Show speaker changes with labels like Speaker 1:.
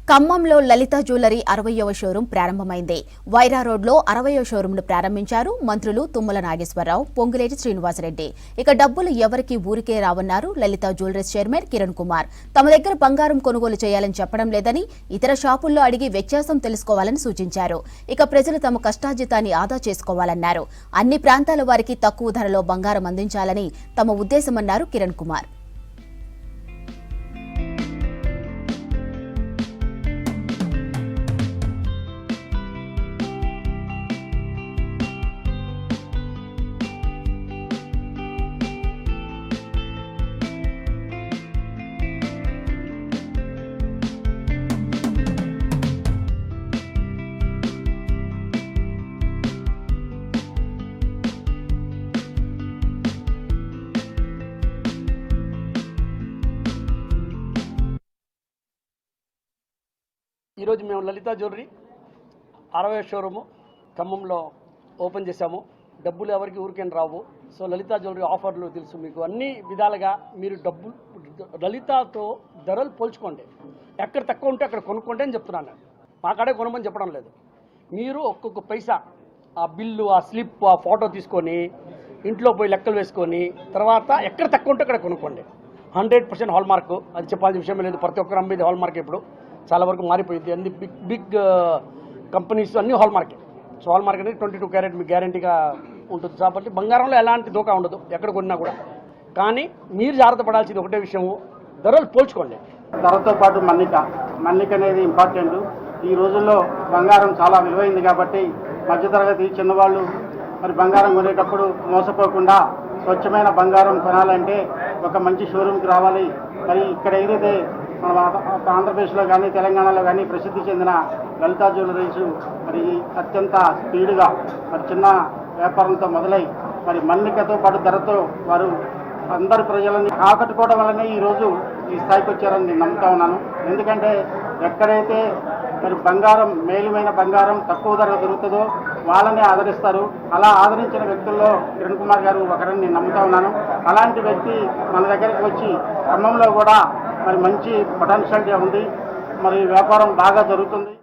Speaker 1: ఖమ్మంలో లలిత jewellery 60వ showroom ప్రారంభమైంది. వైరా రోడ్లో 60వ షోరూంను ప్రారంభించారు మంత్రులు తుమ్మల నాగేశ్వరరావు, పొంగులేటి శ్రీనివాసరెడ్డి. ఇక డబ్బులు ఎవరికి ఊరికే రావన్నారు లలిత జ్యువెలరీస్ చైర్మన్ కిరణ్ కుమార్. తమ దగ్గర బంగారం కొనుగోలు చేయాలని చెప్పడం లేదని, ఇతర షాపుల్లో అడిగి వ్యత్యాసం తెలుసుకోవాలని సూచించారు. ఇక ప్రజలు తమ కష్టార్జితాన్ని ఆదా చేసుకోవాలన్నారు. అన్ని ప్రాంతాల వారికి తక్కువ ధరలో బంగారం అందించాలని తమ ఉద్దేశమన్నారు కిరణ్ కుమార్.
Speaker 2: ఈరోజు మేము లలిత జ్యువెలరీ 60వ షోరూము ఖమ్మంలో ఓపెన్ చేశాము. డబ్బులు ఎవరికి ఊరికేం రావు. సో లలిత జ్యువెలరీ ఆఫర్లు తెలుసు మీకు, అన్ని విధాలుగా మీరు డబ్బులు లలితతో ధరలు పోల్చుకోండి. ఎక్కడ తక్కువ ఉంటే అక్కడ కొనుక్కోండి అని చెప్తున్నాను. మా కాడే కొనమని చెప్పడం లేదు. మీరు ఒక్కొక్క పైసా ఆ బిల్లు, ఆ స్లిప్, ఆ ఫోటో తీసుకొని ఇంట్లో పోయి లెక్కలు వేసుకొని తర్వాత ఎక్కడ తక్కువ ఉంటే అక్కడ కొనుక్కోండి. 100% హాల్ మార్క్, అది చెప్పాల్సిన విషయం లేదు. ప్రతి ఒక్కరు అమ్మేది హాల్ మార్క్. ఇప్పుడు చాలా వరకు మారిపోయింది. అన్ని బిగ్ కంపెనీస్ అన్నీ హాల్ మార్కే. సో హాల్ మార్క్ అనేది 22 క్యారెట్ మీకు గ్యారంటీగా ఉంటుంది. కాబట్టి బంగారంలో ఎలాంటి దోకా ఉండదు ఎక్కడ కొన్నా కూడా. కానీ మీరు జాగ్రత్త పడాల్సింది ఒకటే విషయము, ధరలు పోల్చుకోండి.
Speaker 3: ధరతో పాటు మన్నిక అనేది ఇంపార్టెంట్. ఈ రోజుల్లో బంగారం చాలా విలువైంది కాబట్టి మధ్యతరగతి చిన్నవాళ్ళు మరి బంగారం కొనేటప్పుడు మోసపోకుండా స్వచ్ఛమైన బంగారం కొనాలంటే ఒక మంచి షోరూమ్కి రావాలి. మరి ఇక్కడ ఏదైతే మన ఆంధ్రప్రదేశ్లో కానీ తెలంగాణలో కానీ ప్రసిద్ధి చెందిన లలిత జ్యువెలరీస్ మరి అత్యంత స్పీడ్గా మరి చిన్న వ్యాపారంతో మొదలై మరి మన్నికతో పాటు ధరతో వారు అందరి ప్రజలని ఆకట్టుకోవడం వల్లనే ఈరోజు ఈ స్థాయికి వచ్చారని నేను నమ్ముతా ఉన్నాను. ఎందుకంటే ఎక్కడైతే మరి బంగారం, మేలుమైన బంగారం తక్కువ ధర దొరుకుతుందో వాళ్ళనే ఆదరిస్తారు. అలా ఆదరించిన వ్యక్తుల్లో కిరణ్ కుమార్ గారు ఒకరని నేను నమ్ముతా ఉన్నాను. అలాంటి వ్యక్తి మన దగ్గరికి వచ్చి ఖమ్మంలో కూడా మరి మంచి పొటెన్షియాలిటీ ఉంది. మరి వ్యాపారం బాగా జరుగుతుంది.